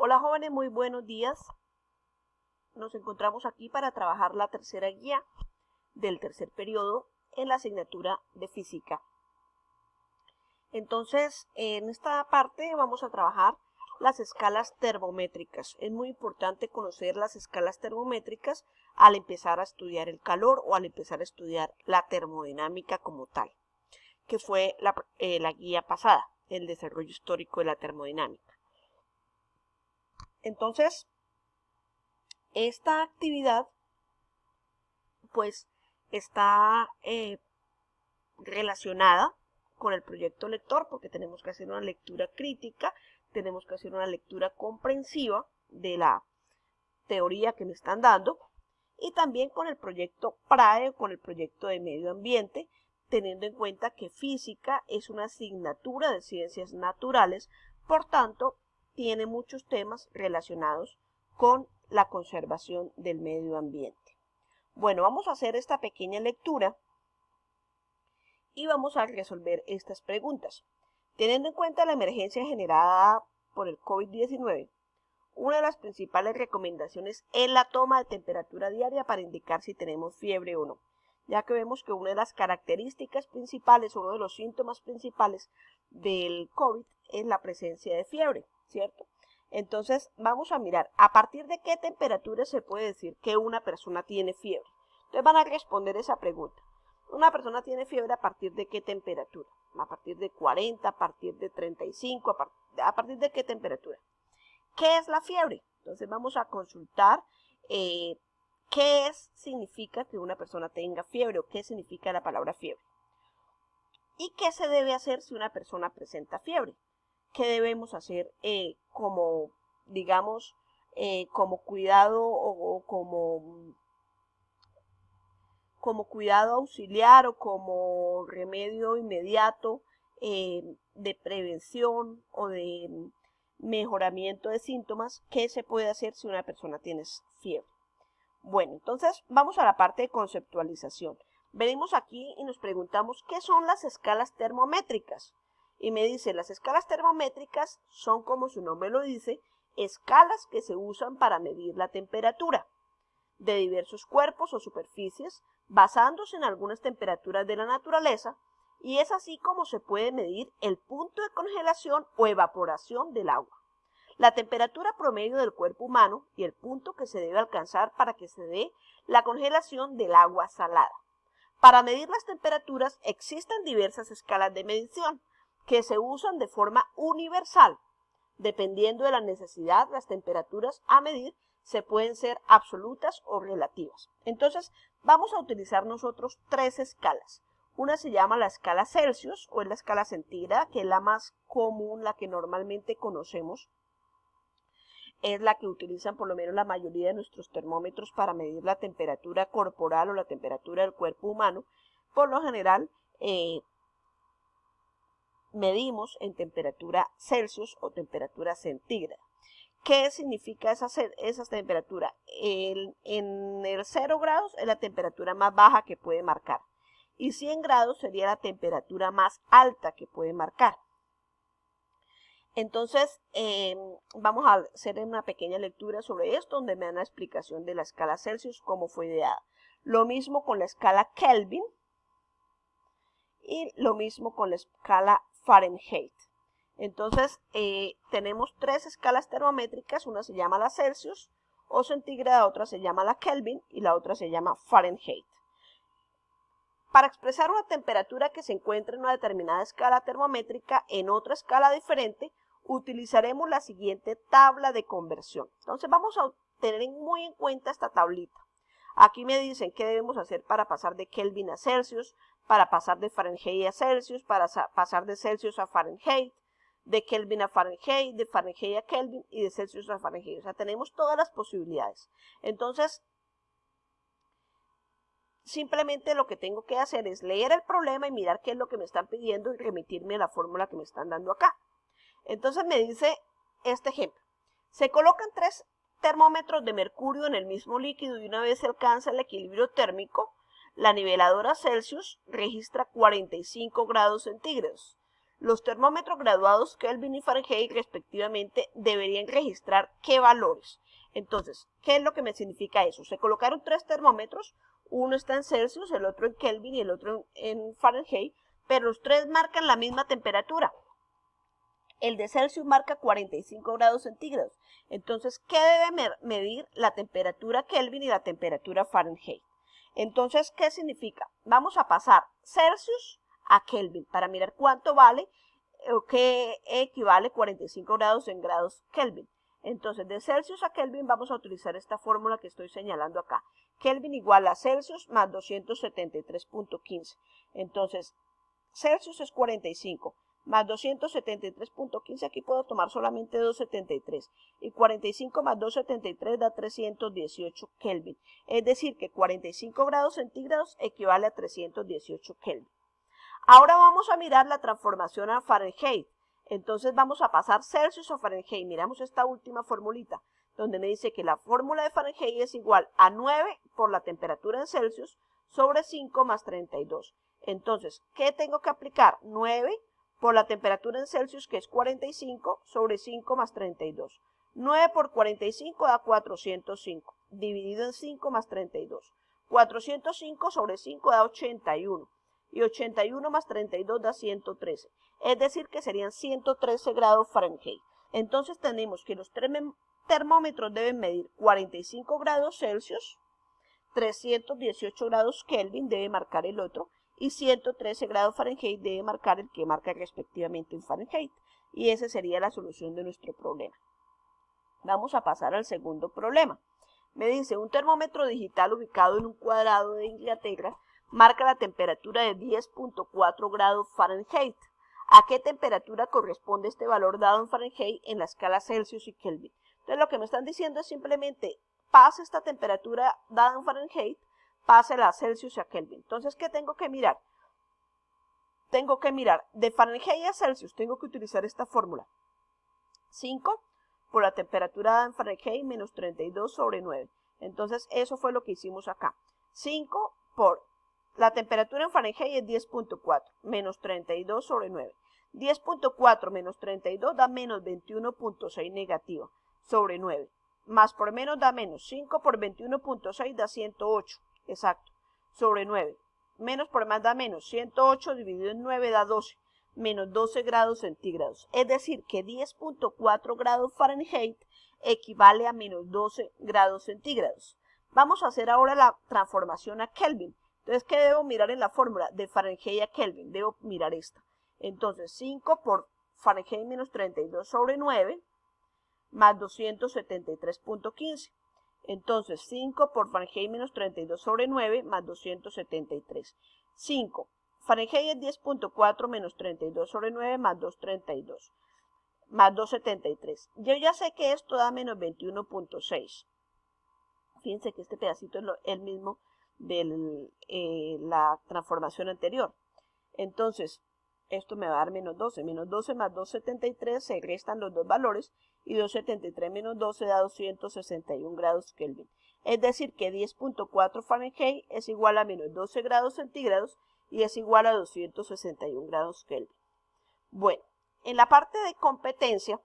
Hola jóvenes, muy buenos días. Nos encontramos aquí para trabajar la tercera guía del tercer periodo en la asignatura de física. Entonces, en esta parte vamos a trabajar las escalas termométricas. Es muy importante conocer las escalas termométricas al empezar a estudiar el calor o al empezar a estudiar la termodinámica como tal, que fue la guía pasada, el desarrollo histórico de la termodinámica. Entonces, esta actividad pues está relacionada con el proyecto lector porque tenemos que hacer una lectura crítica, tenemos que hacer una lectura comprensiva de la teoría que me están dando y también con el proyecto PRAE, con el proyecto de medio ambiente, teniendo en cuenta que física es una asignatura de ciencias naturales, por tanto tiene muchos temas relacionados con la conservación del medio ambiente. Bueno, vamos a hacer esta pequeña lectura y vamos a resolver estas preguntas. Teniendo en cuenta la emergencia generada por el COVID-19, una de las principales recomendaciones es la toma de temperatura diaria para indicar si tenemos fiebre o no, ya que vemos que una de las características principales, uno de los síntomas principales del COVID es la presencia de fiebre, ¿cierto? Entonces vamos a mirar a partir de qué temperatura se puede decir que una persona tiene fiebre. Entonces van a responder esa pregunta. Una persona tiene fiebre a partir de qué temperatura, a partir de 40, a partir de 35, a partir de qué temperatura. ¿Qué es la fiebre? Entonces vamos a consultar qué significa que una persona tenga fiebre o qué significa la palabra fiebre. ¿Y qué se debe hacer si una persona presenta fiebre? ¿Qué debemos hacer como, digamos, como cuidado o como cuidado auxiliar o como remedio inmediato de prevención o de mejoramiento de síntomas? ¿Qué se puede hacer si una persona tiene fiebre? Bueno, entonces vamos a la parte de conceptualización. Venimos aquí y nos preguntamos ¿qué son las escalas termométricas? Y me dice, las escalas termométricas son, como su nombre lo dice, escalas que se usan para medir la temperatura de diversos cuerpos o superficies, basándose en algunas temperaturas de la naturaleza, y es así como se puede medir el punto de congelación o evaporación del agua, la temperatura promedio del cuerpo humano y el punto que se debe alcanzar para que se dé la congelación del agua salada. Para medir las temperaturas existen diversas escalas de medición que se usan de forma universal. Dependiendo de la necesidad, las temperaturas a medir se pueden ser absolutas o relativas. Entonces, vamos a utilizar nosotros tres escalas. Una se llama la escala Celsius o es la escala centígrada, que es la más común, la que normalmente conocemos. Es la que utilizan por lo menos la mayoría de nuestros termómetros para medir la temperatura corporal o la temperatura del cuerpo humano. Por lo general, medimos en temperatura Celsius o temperatura centígrada. ¿Qué significa esa temperatura? En el 0 grados es la temperatura más baja que puede marcar y 100 grados sería la temperatura más alta que puede marcar. Entonces, vamos a hacer una pequeña lectura sobre esto, donde me dan la explicación de la escala Celsius, cómo fue ideada. Lo mismo con la escala Kelvin y lo mismo con la escala Fahrenheit. Entonces, tenemos tres escalas termométricas, una se llama la Celsius o centígrada, otra se llama la Kelvin y la otra se llama Fahrenheit. Para expresar una temperatura que se encuentra en una determinada escala termométrica en otra escala diferente, utilizaremos la siguiente tabla de conversión. Entonces vamos a tener muy en cuenta esta tablita. Aquí me dicen qué debemos hacer para pasar de Kelvin a Celsius, para pasar de Fahrenheit a Celsius, para pasar de Celsius a Fahrenheit, de Kelvin a Fahrenheit, de Fahrenheit a Kelvin y de Celsius a Fahrenheit. O sea, tenemos todas las posibilidades. Entonces, simplemente lo que tengo que hacer es leer el problema y mirar qué es lo que me están pidiendo y remitirme a la fórmula que me están dando acá. Entonces me dice este ejemplo. Se colocan tres termómetros de mercurio en el mismo líquido y una vez se alcanza el equilibrio térmico, la niveladora Celsius registra 45 grados centígrados. Los termómetros graduados Kelvin y Fahrenheit respectivamente deberían registrar qué valores. Entonces, ¿qué es lo que me significa eso? Se colocaron 3 termómetros, uno está en Celsius, el otro en Kelvin y el otro en Fahrenheit, pero los 3 marcan la misma temperatura. El de Celsius marca 45 grados centígrados. Entonces, ¿qué debe medir la temperatura Kelvin y la temperatura Fahrenheit? Entonces, ¿qué significa? Vamos a pasar Celsius a Kelvin para mirar cuánto vale o qué equivale 45 grados en grados Kelvin. Entonces, de Celsius a Kelvin vamos a utilizar esta fórmula que estoy señalando acá. Kelvin igual a Celsius más 273.15. Entonces, Celsius es 45. Más 273.15, aquí puedo tomar solamente 273. Y 45 más 273 da 318 Kelvin. Es decir, que 45 grados centígrados equivale a 318 Kelvin. Ahora vamos a mirar la transformación a Fahrenheit. Entonces vamos a pasar Celsius a Fahrenheit. Miramos esta última formulita, donde me dice que la fórmula de Fahrenheit es igual a 9 por la temperatura en Celsius sobre 5 más 32. Entonces, ¿qué tengo que aplicar? 9 por la temperatura en Celsius, que es 45, sobre 5 más 32. 9 por 45 da 405, dividido en 5 más 32. 405 sobre 5 da 81, y 81 más 32 da 113. Es decir, que serían 113 grados Fahrenheit. Entonces tenemos que los termómetros deben medir 45 grados Celsius, 318 grados Kelvin debe marcar el otro, y 113 grados Fahrenheit debe marcar el que marca respectivamente en Fahrenheit. Y esa sería la solución de nuestro problema. Vamos a pasar al segundo problema. Me dice, un termómetro digital ubicado en un cuadrado de Inglaterra marca la temperatura de 10.4 grados Fahrenheit. ¿A qué temperatura corresponde este valor dado en Fahrenheit en la escala Celsius y Kelvin? Entonces lo que me están diciendo es simplemente, pase esta temperatura dada en Fahrenheit, pásela a Celsius y a Kelvin. Entonces, ¿qué tengo que mirar? Tengo que mirar de Fahrenheit a Celsius, tengo que utilizar esta fórmula. 5 por la temperatura dada en Fahrenheit menos 32 sobre 9. Entonces, eso fue lo que hicimos acá. 5 por la temperatura en Fahrenheit es 10.4 menos 32 sobre 9. 10.4 menos 32 da menos 21.6 negativa sobre 9. Más por menos da menos. 5 por 21.6 da 108. Exacto. Sobre 9. Menos por más da menos. 108 dividido en 9 da 12. Menos 12 grados centígrados. Es decir, que 10.4 grados Fahrenheit equivale a menos 12 grados centígrados. Vamos a hacer ahora la transformación a Kelvin. Entonces, ¿qué debo mirar en la fórmula? De Fahrenheit a Kelvin. Debo mirar esta. Entonces, 5 por Fahrenheit menos 32 sobre 9 más 273.15. Entonces, 5 por Fahrenheit menos 32 sobre 9 más 273. 5. Fahrenheit es 10.4 menos 32 sobre 9 más 232. Más 273. Yo ya sé que esto da menos 21.6. Fíjense que este pedacito es el mismo de la transformación anterior. Entonces, esto me va a dar menos 12. Menos 12 más 273 se restan los dos valores. Y 273 menos 12 da 261 grados Kelvin. Es decir, que 10.4 Fahrenheit es igual a menos 12 grados centígrados y es igual a 261 grados Kelvin. Bueno, en la parte de competencia,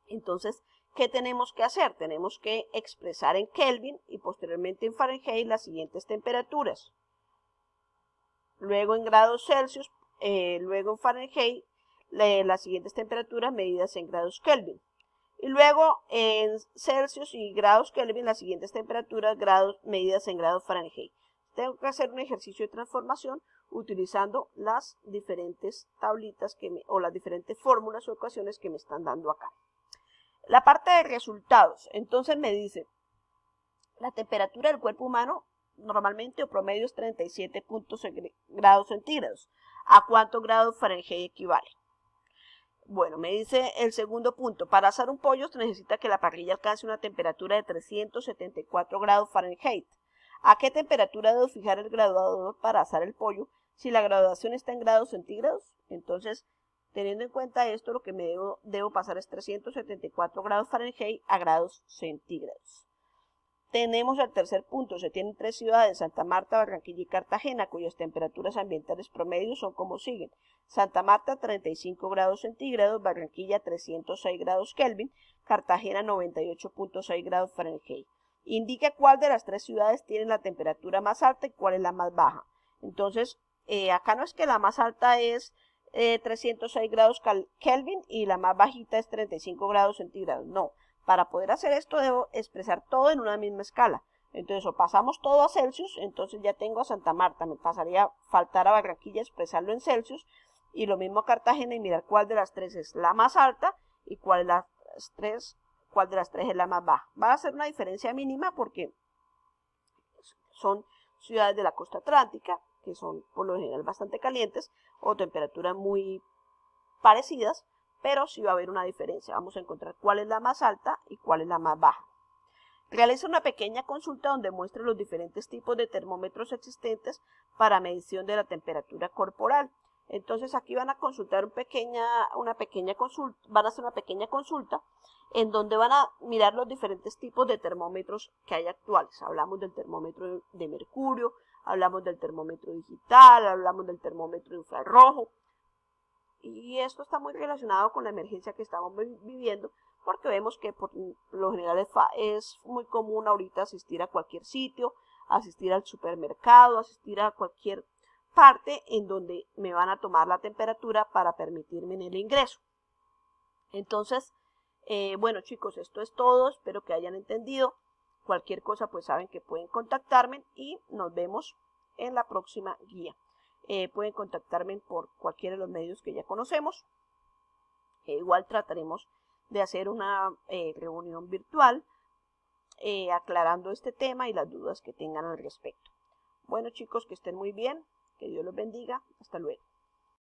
entonces, ¿qué tenemos que hacer? Tenemos que expresar en Kelvin y posteriormente en Fahrenheit las siguientes temperaturas. Luego en grados Celsius, luego en Fahrenheit, las siguientes temperaturas medidas en grados Kelvin. Y luego en Celsius y grados Kelvin, las siguientes temperaturas medidas en grados Fahrenheit. Tengo que hacer un ejercicio de transformación utilizando las diferentes tablitas o las diferentes fórmulas o ecuaciones que me están dando acá. La parte de resultados, entonces me dice, la temperatura del cuerpo humano normalmente o promedio es 37.6 grados centígrados. ¿A cuántos grados Fahrenheit equivale? Bueno, me dice el segundo punto, para asar un pollo se necesita que la parrilla alcance una temperatura de 374 grados Fahrenheit. ¿A qué temperatura debo fijar el graduador para asar el pollo si la graduación está en grados centígrados? Entonces, teniendo en cuenta esto, lo que me debo pasar es 374 grados Fahrenheit a grados centígrados. Tenemos el tercer punto, se tienen 3 ciudades, Santa Marta, Barranquilla y Cartagena, cuyas temperaturas ambientales promedios son como siguen. Santa Marta 35 grados centígrados, Barranquilla 306 grados Kelvin, Cartagena 98.6 grados Fahrenheit. Indica cuál de las 3 ciudades tiene la temperatura más alta y cuál es la más baja. Entonces, acá no es que la más alta es 306 grados Kelvin y la más bajita es 35 grados centígrados. No, para poder hacer esto debo expresar todo en una misma escala. Entonces, o pasamos todo a Celsius, entonces ya tengo a Santa Marta. Me pasaría a faltar a Barranquilla expresarlo en Celsius. Y lo mismo a Cartagena y mirar cuál de las 3 es la más alta y cuál de las 3 es la más baja. Va a ser una diferencia mínima porque son ciudades de la costa atlántica, que son por lo general bastante calientes, o temperaturas muy parecidas, pero sí va a haber una diferencia. Vamos a encontrar cuál es la más alta y cuál es la más baja. Realiza una pequeña consulta donde muestre los diferentes tipos de termómetros existentes para medición de la temperatura corporal. Entonces aquí van a consultar van a hacer una pequeña consulta en donde van a mirar los diferentes tipos de termómetros que hay actuales. Hablamos del termómetro de mercurio, hablamos del termómetro digital, hablamos del termómetro infrarrojo. Y esto está muy relacionado con la emergencia que estamos viviendo, porque vemos que por lo general es muy común ahorita asistir a cualquier sitio, asistir al supermercado, asistir a cualquier parte en donde me van a tomar la temperatura para permitirme en el ingreso. Entonces, bueno chicos, esto es todo, espero que hayan entendido. Cualquier cosa pues saben que pueden contactarme y nos vemos en la próxima guía. Pueden contactarme por cualquiera de los medios que ya conocemos. Igual trataremos de hacer una reunión virtual aclarando este tema y las dudas que tengan al respecto. Bueno chicos, que estén muy bien, que Dios los bendiga, hasta luego.